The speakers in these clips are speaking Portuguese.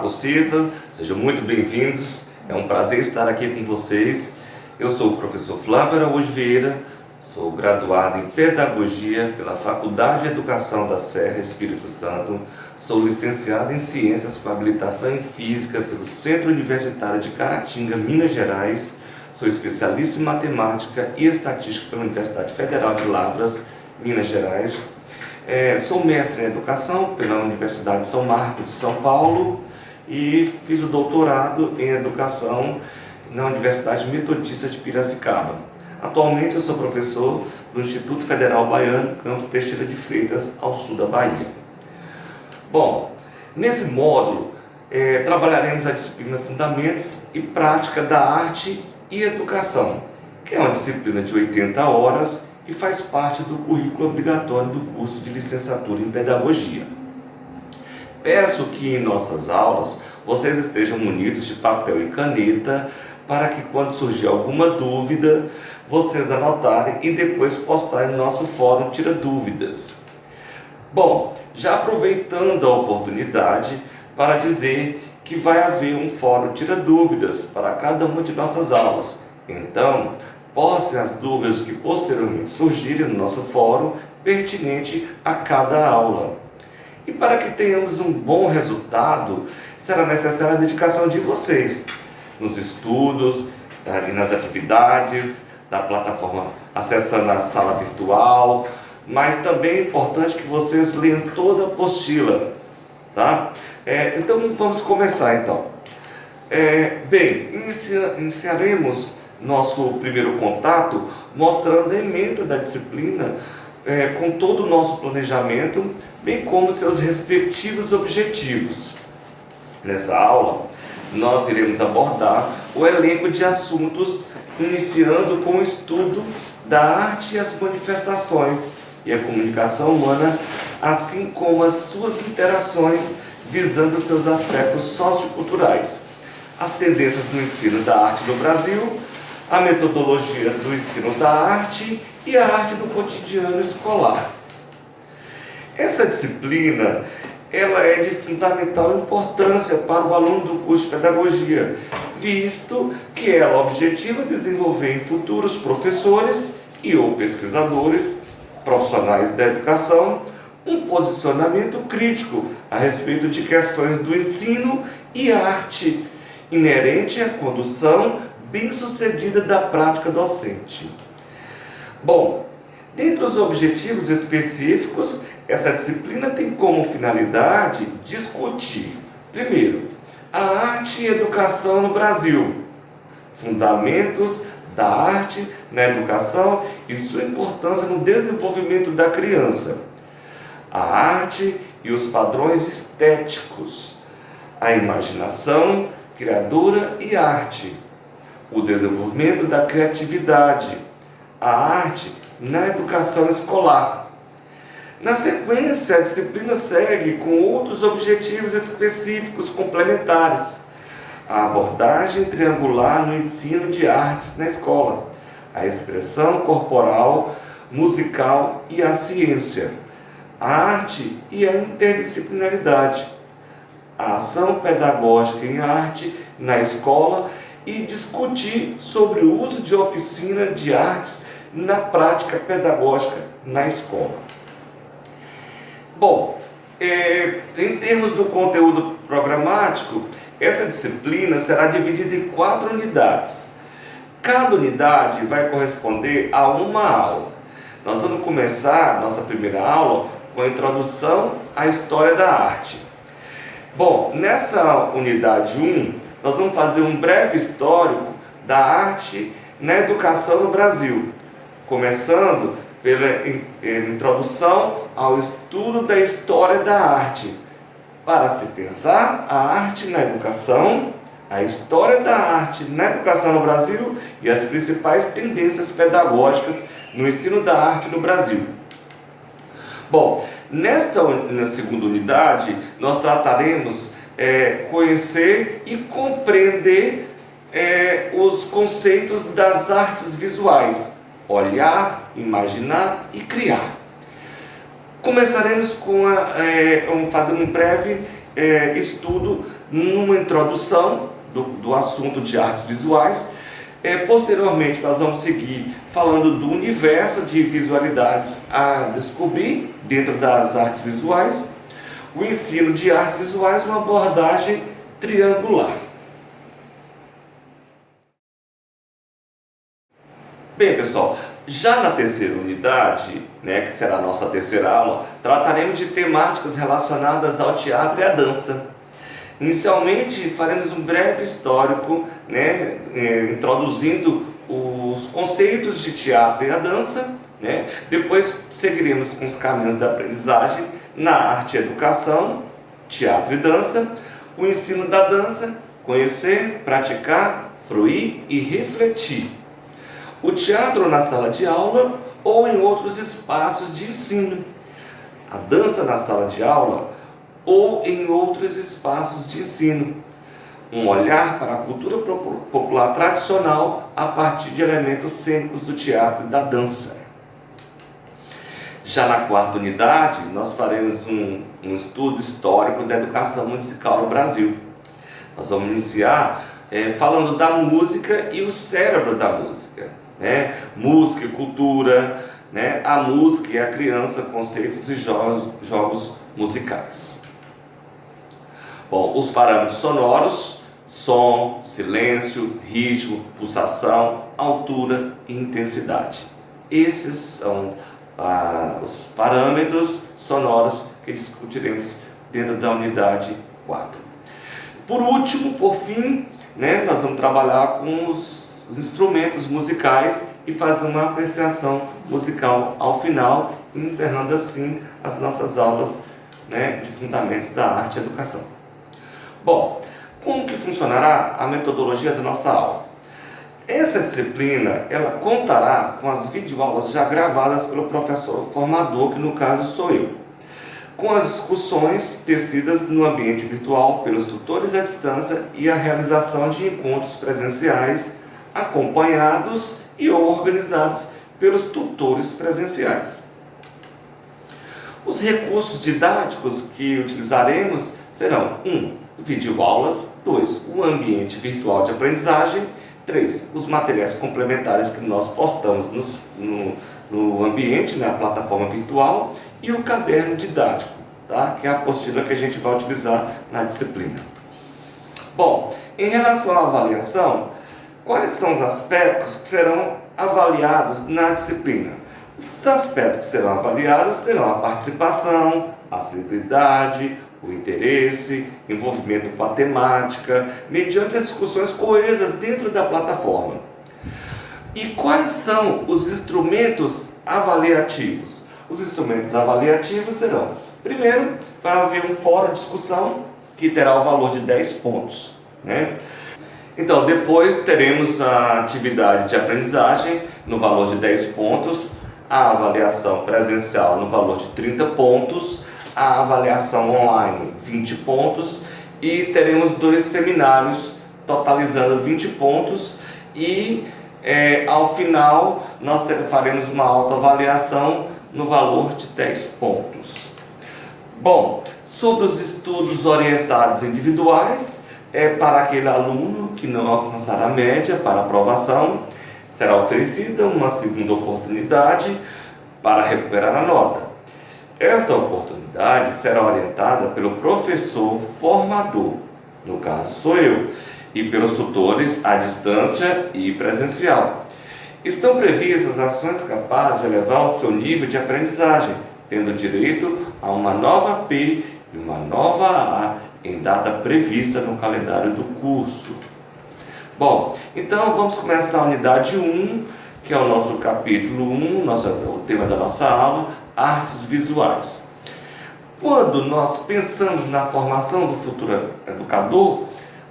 cursistas, sejam muito bem-vindos. É um prazer estar aqui com vocês. Eu sou o professor Flávio Araújo Vieira, sou graduado em Pedagogia pela Faculdade de Educação da Serra, Espírito Santo. Sou licenciado em Ciências com habilitação em Física pelo Centro Universitário de Caratinga, Minas Gerais. Sou especialista em Matemática e Estatística pela Universidade Federal de Lavras, Minas Gerais. Sou mestre em Educação pela Universidade de São Marcos de São Paulo e fiz o doutorado em Educação na Universidade Metodista de Piracicaba. Atualmente eu sou professor do Instituto Federal Baiano, campus Teixeira de Freitas, ao sul da Bahia. Bom, nesse módulo trabalharemos a disciplina Fundamentos e Prática da Arte e Educação, que é uma disciplina de 80 horas e faz parte do currículo obrigatório do curso de licenciatura em Pedagogia. Peço que em nossas aulas vocês estejam munidos de papel e caneta para que quando surgir alguma dúvida, vocês anotarem e depois postarem no nosso fórum Tira Dúvidas. Bom, já aproveitando a oportunidade para dizer que vai haver um fórum Tira Dúvidas para cada uma de nossas aulas. Então, postem as dúvidas que posteriormente surgirem no nosso fórum pertinente a cada aula. E para que tenhamos um bom resultado, será necessária a dedicação de vocês nos estudos, nas atividades, da plataforma, acessando a sala virtual, mas também é importante que vocês leiam toda a apostila, tá? Então vamos começar então. Iniciaremos nosso primeiro contato mostrando a ementa da disciplina com todo o nosso planejamento, bem como seus respectivos objetivos. Nessa aula, nós iremos abordar o elenco de assuntos, iniciando com o estudo da arte e as manifestações e a comunicação humana, assim como as suas interações, visando seus aspectos socioculturais, as tendências do ensino da arte no Brasil, a metodologia do ensino da arte e a arte do cotidiano escolar. Essa disciplina ela é de fundamental importância para o aluno do curso de Pedagogia, visto que ela objetiva desenvolver em futuros professores e ou pesquisadores, profissionais da educação, um posicionamento crítico a respeito de questões do ensino e arte, inerente à condução bem-sucedida da prática docente. Bom, dentre os objetivos específicos, essa disciplina tem como finalidade discutir, primeiro, a arte e educação no Brasil, fundamentos da arte na educação e sua importância no desenvolvimento da criança, a arte e os padrões estéticos, a imaginação criadora e arte, o desenvolvimento da criatividade, a arte na educação escolar. Na sequência, a disciplina segue com outros objetivos específicos complementares. A abordagem triangular no ensino de artes na escola, a expressão corporal, musical e a ciência, a arte e a interdisciplinaridade, a ação pedagógica em arte na escola e discutir sobre o uso de oficina de artes na prática pedagógica na escola. Bom, em termos do conteúdo programático, essa disciplina será dividida em 4 unidades. Cada unidade vai corresponder a uma aula. Nós vamos começar nossa primeira aula com a introdução à história da arte. Bom, nessa unidade 1, nós vamos fazer um breve histórico da arte na educação no Brasil, começando pela introdução ao estudo da história da arte, para se pensar a arte na educação, a história da arte na educação no Brasil e as principais tendências pedagógicas no ensino da arte no Brasil. Bom, na segunda unidade, nós trataremos conhecer e compreender os conceitos das artes visuais, olhar, imaginar e criar. Começaremos com fazendo um breve estudo numa introdução do assunto de artes visuais. Posteriormente nós vamos seguir falando do universo de visualidades a descobrir dentro das artes visuais. O ensino de artes visuais, uma abordagem triangular. Bem, pessoal, já na terceira unidade, que será a nossa terceira aula, trataremos de temáticas relacionadas ao teatro e à dança. Inicialmente, faremos um breve histórico, introduzindo os conceitos de teatro e a dança. Depois seguiremos com os caminhos da aprendizagem na arte e educação, teatro e dança, o ensino da dança, conhecer, praticar, fruir e refletir. O teatro na sala de aula ou em outros espaços de ensino. A dança na sala de aula ou em outros espaços de ensino. Um olhar para a cultura popular tradicional a partir de elementos cênicos do teatro e da dança. Já na quarta unidade, nós faremos um estudo histórico da educação musical no Brasil. Nós vamos iniciar falando da música e o cérebro da música. Música e cultura, a música e a criança, conceitos e jogos musicais. Bom, os parâmetros sonoros: som, silêncio, ritmo, pulsação, altura e intensidade. Esses são os parâmetros sonoros que discutiremos dentro da unidade 4. Por último, por fim, nós vamos trabalhar com os instrumentos musicais e fazer uma apreciação musical ao final, encerrando assim as nossas aulas de fundamentos da arte e educação. Bom, como que funcionará a metodologia da nossa aula? Essa disciplina, ela contará com as videoaulas já gravadas pelo professor formador, que no caso sou eu, com as discussões tecidas no ambiente virtual pelos tutores à distância e a realização de encontros presenciais acompanhados e organizados pelos tutores presenciais. Os recursos didáticos que utilizaremos serão: 1. Videoaulas. 2. O ambiente virtual de aprendizagem. 3. Os materiais complementares que nós postamos no ambiente, na plataforma virtual. E o caderno didático, que é a apostila que a gente vai utilizar na disciplina. Bom, em relação à avaliação, quais são os aspectos que serão avaliados na disciplina? Os aspectos que serão avaliados serão a participação, a assiduidade, o interesse, envolvimento com a temática, mediante as discussões coesas dentro da plataforma. E quais são os instrumentos avaliativos? Os instrumentos avaliativos serão: primeiro, para haver um fórum de discussão, que terá o valor de 10 pontos. Então, depois teremos a atividade de aprendizagem no valor de 10 pontos, a avaliação presencial no valor de 30 pontos, a avaliação online 20 pontos e teremos 2 seminários totalizando 20 pontos e ao final nós faremos uma autoavaliação no valor de 10 pontos. Bom, sobre os estudos orientados individuais, para aquele aluno que não alcançar a média para aprovação, será oferecida uma segunda oportunidade para recuperar a nota. Esta oportunidade será orientada pelo professor formador, no caso sou eu, e pelos tutores à distância e presencial. Estão previstas ações capazes de elevar o seu nível de aprendizagem, tendo direito a uma nova P e uma nova A em data prevista no calendário do curso. Bom, então vamos começar a unidade 1, que é o nosso capítulo 1, o tema da nossa aula, artes visuais. Quando nós pensamos na formação do futuro educador,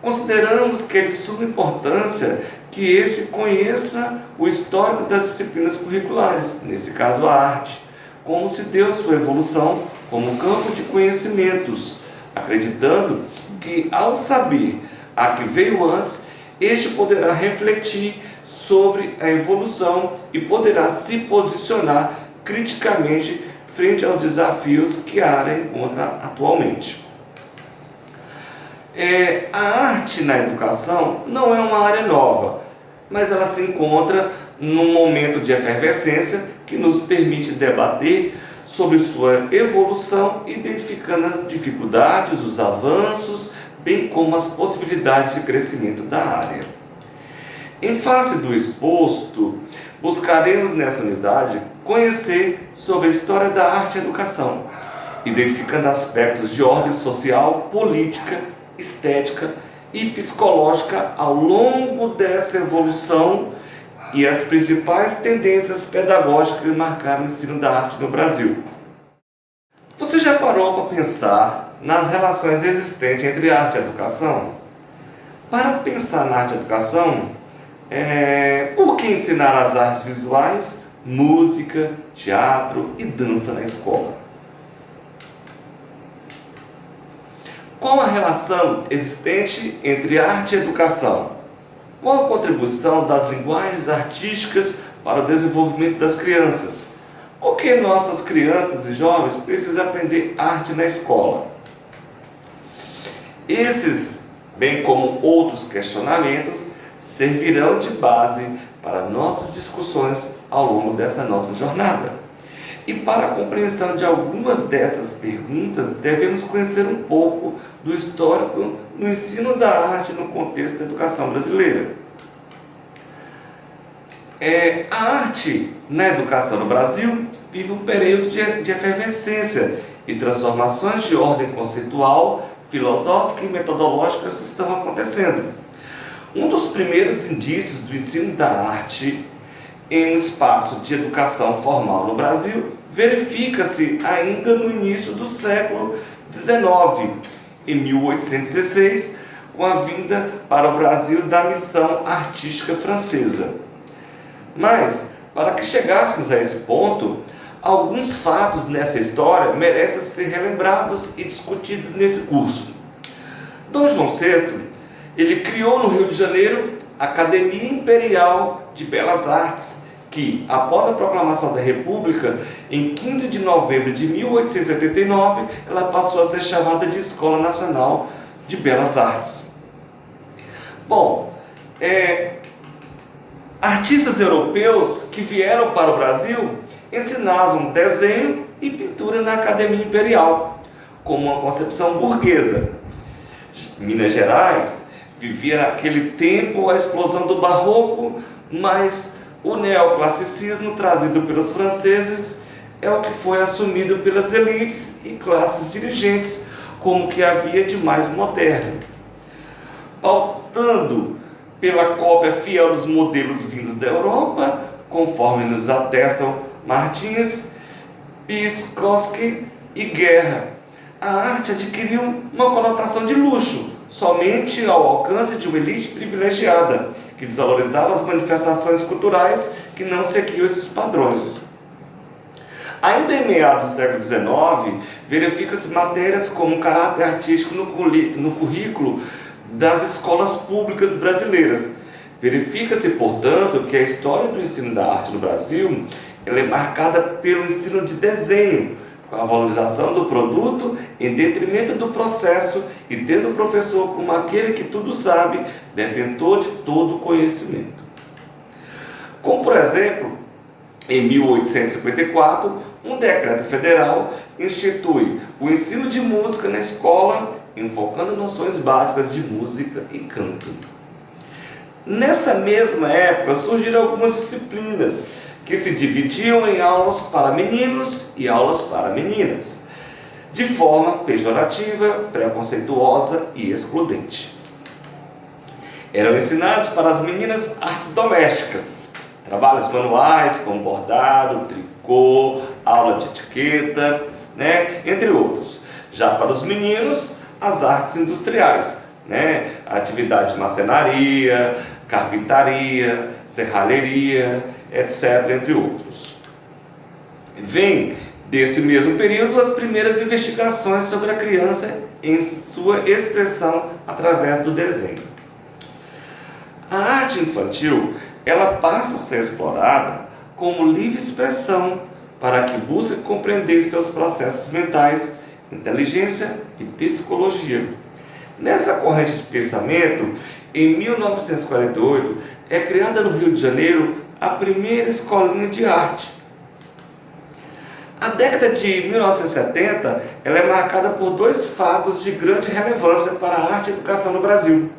consideramos que é de suma importância que esse conheça o histórico das disciplinas curriculares, nesse caso a arte, como se deu sua evolução como campo de conhecimentos, acreditando que ao saber a que veio antes, este poderá refletir sobre a evolução e poderá se posicionar criticamente frente aos desafios que a área encontra atualmente. A arte na educação não é uma área nova, mas ela se encontra num momento de efervescência que nos permite debater sobre sua evolução, identificando as dificuldades, os avanços, bem como as possibilidades de crescimento da área. Em face do exposto, buscaremos nessa unidade conhecer sobre a história da arte e educação, identificando aspectos de ordem social, política, estética e psicológica ao longo dessa evolução e as principais tendências pedagógicas que marcaram o ensino da arte no Brasil. Você já parou para pensar nas relações existentes entre arte e educação? Para pensar na arte e educação, por que ensinar as artes visuais, música, teatro e dança na escola? Qual a relação existente entre arte e educação? Qual a contribuição das linguagens artísticas para o desenvolvimento das crianças? Por que nossas crianças e jovens precisam aprender arte na escola? Esses, bem como outros questionamentos, servirão de base para nossas discussões ao longo dessa nossa jornada. E para a compreensão de algumas dessas perguntas, devemos conhecer um pouco do histórico no ensino da arte no contexto da educação brasileira. A arte na educação no Brasil vive um período de efervescência e transformações de ordem conceitual, filosófica e metodológicas estão acontecendo. Um dos primeiros indícios do ensino da arte em um espaço de educação formal no Brasil verifica-se ainda no início do século XIX, em 1816, com a vinda para o Brasil da missão artística francesa. Mas, para que chegássemos a esse ponto, alguns fatos nessa história merecem ser relembrados e discutidos nesse curso. Dom João VI, ele criou no Rio de Janeiro a Academia Imperial de Belas Artes, que, após a proclamação da República, em 15 de novembro de 1889, ela passou a ser chamada de Escola Nacional de Belas Artes. Bom, artistas europeus que vieram para o Brasil ensinavam desenho e pintura na Academia Imperial, como uma concepção burguesa. Minas Gerais vivia naquele tempo a explosão do barroco, mas o neoclassicismo trazido pelos franceses é o que foi assumido pelas elites e classes dirigentes como o que havia de mais moderno. Pautando pela cópia fiel dos modelos vindos da Europa, conforme nos atestam Martins, Piskowski e Guerra, a arte adquiriu uma conotação de luxo, somente ao alcance de uma elite privilegiada, que desvalorizava as manifestações culturais que não seguiam esses padrões. Ainda em meados do século XIX, verifica-se matérias como caráter artístico no currículo das escolas públicas brasileiras. Verifica-se, portanto, que a história do ensino da arte no Brasil ela é marcada pelo ensino de desenho, com a valorização do produto em detrimento do processo e tendo o professor como aquele que tudo sabe, detentor de todo conhecimento. Como, por exemplo, em 1854, um decreto federal institui o ensino de música na escola, enfocando noções básicas de música e canto. Nessa mesma época surgiram algumas disciplinas que se dividiam em aulas para meninos e aulas para meninas, de forma pejorativa, preconceituosa e excludente. Eram ensinados para as meninas artes domésticas, trabalhos manuais como bordado, tricô, aula de etiqueta, entre outros. Já para os meninos, as artes industriais, atividade de marcenaria, carpintaria, serralheria, etc., entre outros. Vem desse mesmo período as primeiras investigações sobre a criança em sua expressão através do desenho. A arte infantil, ela passa a ser explorada como livre expressão para que busque compreender seus processos mentais, inteligência e psicologia, Nessa corrente de pensamento, em 1948, é criada no Rio de Janeiro a primeira escolinha de arte. A década de 1970 ela é marcada por dois fatos de grande relevância para a arte e a educação no Brasil,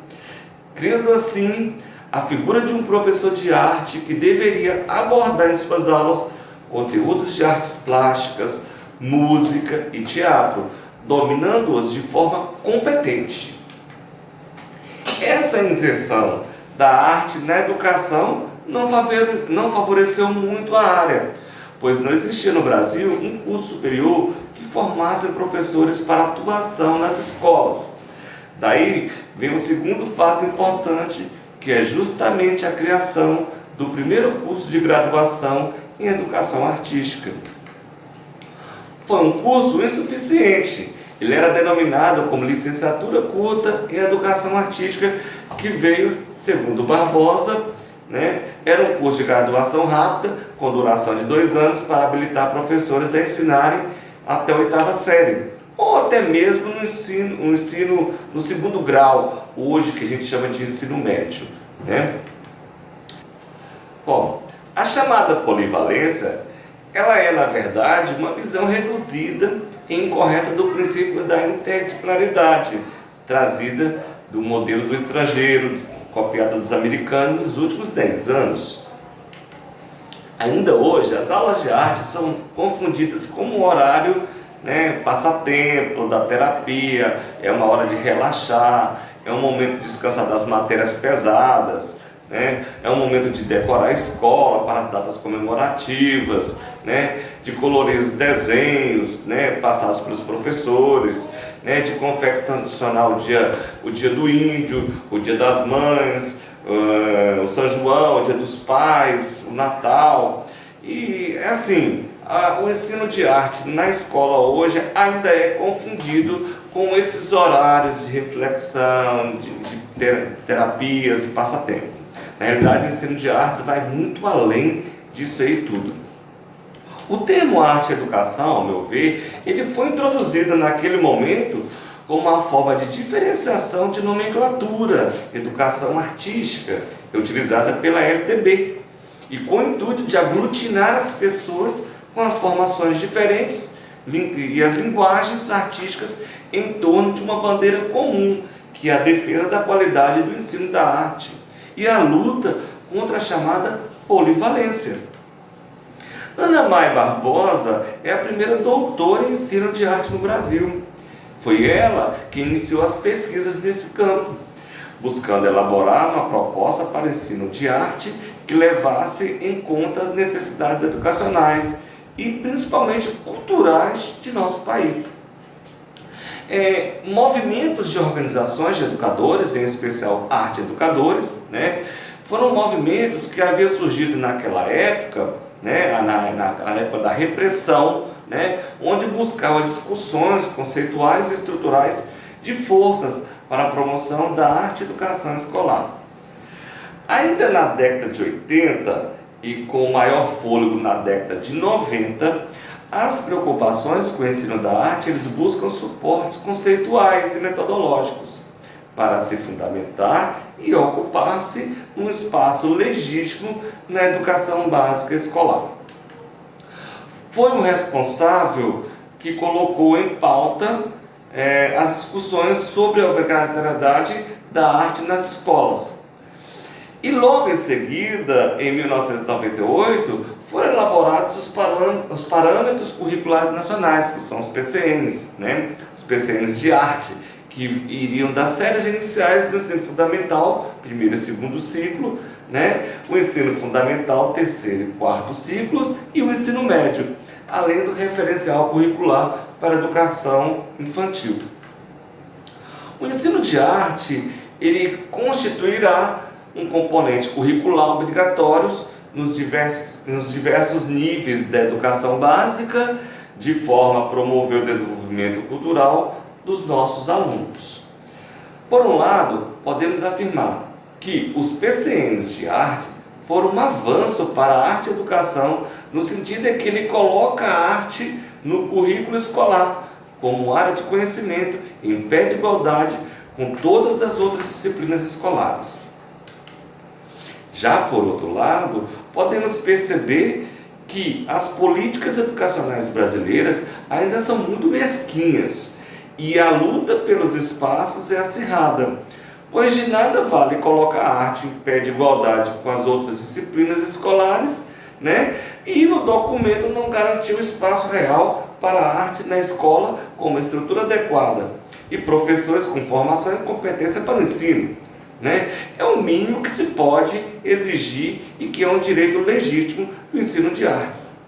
criando assim a figura de um professor de arte que deveria abordar em suas aulas conteúdos de artes plásticas, música e teatro, dominando-os de forma competente. Essa inserção da arte na educação não favoreceu muito a área, pois não existia no Brasil um curso superior que formasse professores para atuação nas escolas. Daí vem o segundo fato importante, que é justamente a criação do primeiro curso de graduação em educação artística. Foi um curso insuficiente. Ele era denominado como licenciatura curta em educação artística, que veio, segundo Barbosa, era um curso de graduação rápida, com duração de 2 anos, para habilitar professores a ensinarem até a 8ª série, ou até mesmo no ensino no segundo grau, hoje que a gente chama de ensino médio. Bom, a chamada polivalência, ela é, na verdade, uma visão reduzida e incorreta do princípio da interdisciplinaridade, trazida do modelo do estrangeiro, copiada dos americanos nos últimos 10 anos. Ainda hoje, as aulas de arte são confundidas como um horário, passatempo, da terapia, é uma hora de relaxar, é um momento de descansar das matérias pesadas, é um momento de decorar a escola para as datas comemorativas, de colorir os desenhos passados pelos professores, de confeccionar o dia do índio, o dia das mães, o São João, o dia dos pais, o Natal. E assim, o ensino de arte na escola hoje ainda é confundido com esses horários de reflexão, de terapias e passatempo. Na realidade, o ensino de artes vai muito além disso aí tudo. O termo arte e educação, ao meu ver, ele foi introduzido naquele momento como uma forma de diferenciação de nomenclatura, educação artística, utilizada pela LTB, e com o intuito de aglutinar as pessoas com as formações diferentes e as linguagens artísticas em torno de uma bandeira comum, que é a defesa da qualidade do ensino da arte e a luta contra a chamada polivalência. Ana Maia Barbosa é a primeira doutora em ensino de arte no Brasil. Foi ela que iniciou as pesquisas nesse campo, buscando elaborar uma proposta para o ensino de arte que levasse em conta as necessidades educacionais e principalmente culturais de nosso país. Movimentos de organizações de educadores, em especial arte educadores, foram movimentos que haviam surgido naquela época, na época da repressão, onde buscavam discussões conceituais e estruturais de forças para a promoção da arte e educação escolar. Ainda na década de 80 e com maior fôlego na década de 90, as preocupações com o ensino da arte, eles buscam suportes conceituais e metodológicos para se fundamentar e ocupar-se um espaço legítimo na educação básica escolar. Foi o responsável que colocou em pauta as discussões sobre a obrigatoriedade da arte nas escolas. E logo em seguida, em 1998, foram elaborados os parâmetros curriculares nacionais, que são os PCNs, os PCNs de arte, que iriam das séries iniciais do ensino fundamental, primeiro e segundo ciclo, o ensino fundamental, terceiro e quarto ciclos, e o ensino médio, além do referencial curricular para a educação infantil. O ensino de arte, ele constituirá um componente curricular obrigatório nos diversos níveis da educação básica, de forma a promover o desenvolvimento cultural dos nossos alunos. Por um lado, podemos afirmar que os PCNs de arte foram um avanço para a arte e educação, no sentido em que ele coloca a arte no currículo escolar, como área de conhecimento, em pé de igualdade com todas as outras disciplinas escolares. Já por outro lado, podemos perceber que as políticas educacionais brasileiras ainda são muito mesquinhas e a luta pelos espaços é acirrada, pois de nada vale colocar a arte em pé de igualdade com as outras disciplinas escolares, né? E no documento não garantir o espaço real para a arte na escola com uma estrutura adequada e professores com formação e competência para o ensino. Né? É o mínimo que se pode exigir e que é um direito legítimo do ensino de artes.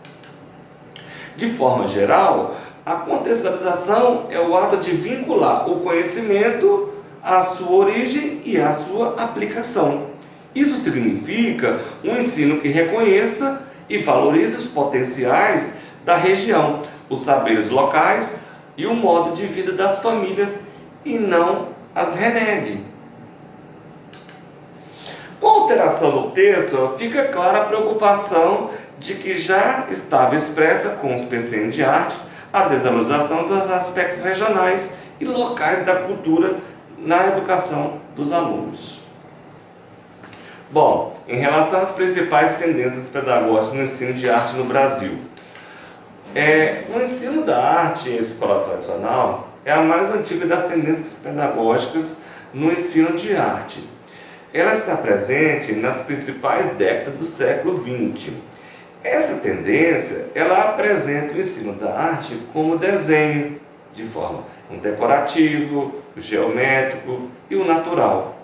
De forma geral, a contextualização é o ato de vincular o conhecimento à sua origem e à sua aplicação. Isso significa um ensino que reconheça e valorize os potenciais da região, os saberes locais e o modo de vida das famílias e não as renegue. Com a alteração do texto, fica clara a preocupação de que já estava expressa com os PCN de artes a desvalorização dos aspectos regionais e locais da cultura na educação dos alunos. Bom, em relação às principais tendências pedagógicas no ensino de arte no Brasil, o ensino da arte em escola tradicional é a mais antiga das tendências pedagógicas no ensino de arte. Ela está presente nas principais décadas do século XX. Essa tendência, ela apresenta o ensino da arte como desenho, de forma decorativo, geométrico e o natural,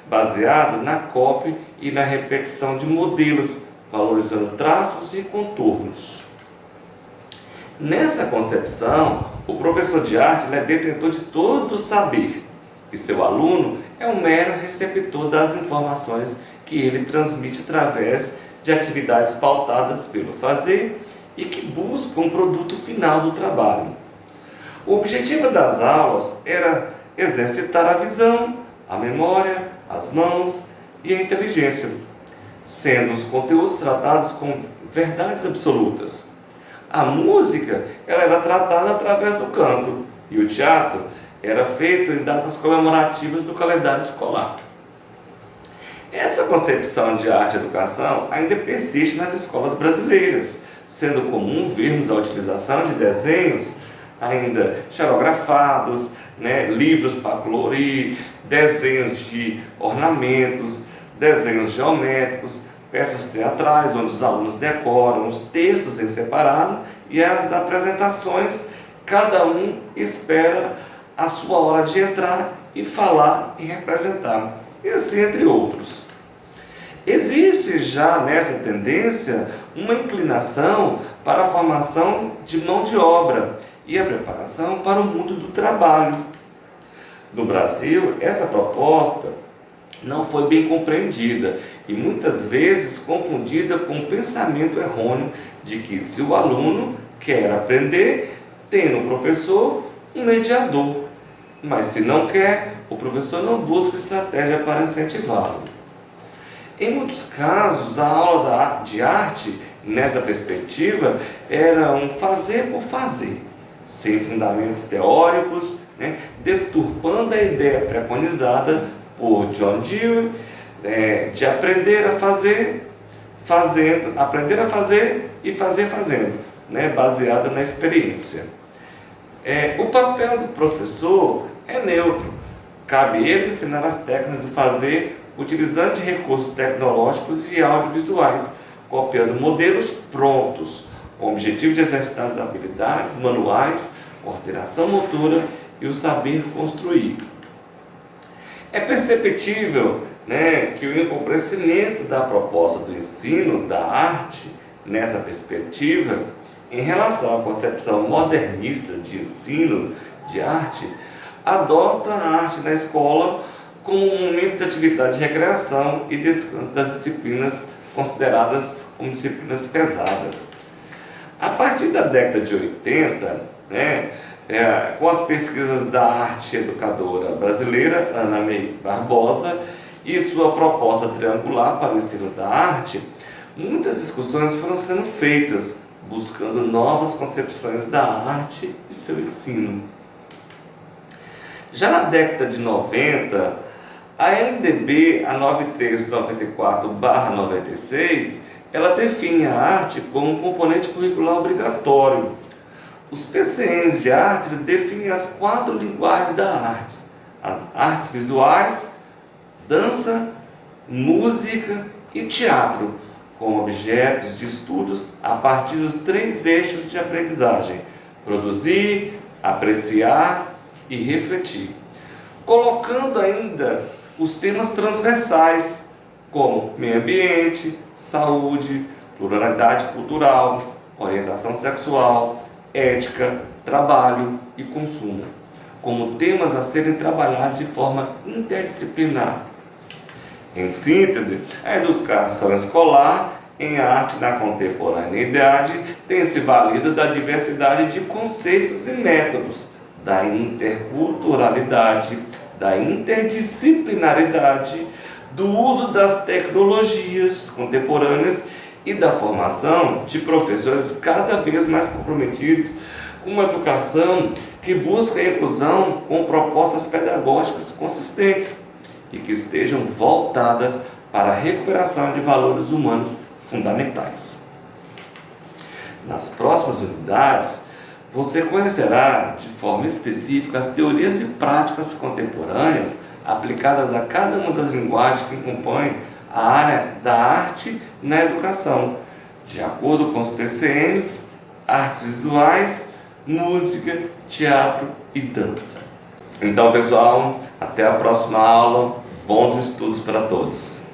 baseado na cópia e na repetição de modelos, valorizando traços e contornos. Nessa concepção, o professor de arte é detentor de todo o saber, e seu aluno é um mero receptor das informações que ele transmite através de atividades pautadas pelo fazer e que buscam um produto final do trabalho. O objetivo das aulas era exercitar a visão, a memória, as mãos e a inteligência, sendo os conteúdos tratados com verdades absolutas. A música ela era tratada através do canto e o teatro era feito em datas comemorativas do calendário escolar. Essa concepção de arte e educação ainda persiste nas escolas brasileiras, sendo comum vermos a utilização de desenhos ainda xerografados, livros para colorir, desenhos de ornamentos, desenhos geométricos, peças teatrais onde os alunos decoram os textos em separado e as apresentações, cada um espera a sua hora de entrar e falar e representar, e assim entre outros. Existe já nessa tendência uma inclinação para a formação de mão de obra e a preparação para o mundo do trabalho. No Brasil, essa proposta não foi bem compreendida e muitas vezes confundida com o pensamento errôneo de que se o aluno quer aprender, tem no professor um mediador, mas se não quer, o professor não busca estratégia para incentivá-lo. Em muitos casos, a aula de arte, nessa perspectiva, era um fazer por fazer, sem fundamentos teóricos, deturpando a ideia preconizada por John Dewey, de aprender a fazer, aprender a fazer e fazer fazendo, baseada na experiência. O papel do professor é neutro, cabe ele ensinar as técnicas de fazer utilizando de recursos tecnológicos e audiovisuais, copiando modelos prontos, com o objetivo de exercitar as habilidades manuais, coordenação motora e o saber construir. É perceptível que o empobrecimento da proposta do ensino da arte, nessa perspectiva, em relação à concepção modernista de ensino de arte, adota a arte na escola como um momento de atividade de recreação e descanso das disciplinas consideradas como disciplinas pesadas. A partir da década de 80, com as pesquisas da arte educadora brasileira, Ana May Barbosa, e sua proposta triangular para o ensino da arte, muitas discussões foram sendo feitas, buscando novas concepções da arte e seu ensino. Já na década de 90, a LDB, a 9394/96, ela define a arte como um componente curricular obrigatório. Os PCNs de artes definem as 4 linguagens da arte: as artes visuais, dança, música e teatro, como objetos de estudos a partir dos 3 eixos de aprendizagem: produzir, apreciar e refletir, colocando ainda os temas transversais, como meio ambiente, saúde, pluralidade cultural, orientação sexual, ética, trabalho e consumo, como temas a serem trabalhados de forma interdisciplinar. Em síntese, a educação escolar em arte na contemporaneidade tem se valido da diversidade de conceitos e métodos, da interculturalidade, da interdisciplinaridade, do uso das tecnologias contemporâneas e da formação de professores cada vez mais comprometidos com uma educação que busca a inclusão com propostas pedagógicas consistentes e que estejam voltadas para a recuperação de valores humanos fundamentais. Nas próximas unidades, você conhecerá de forma específica as teorias e práticas contemporâneas aplicadas a cada uma das linguagens que compõem a área da arte na educação, de acordo com os PCNs, artes visuais, música, teatro e dança. Então, pessoal, até a próxima aula. Bons estudos para todos.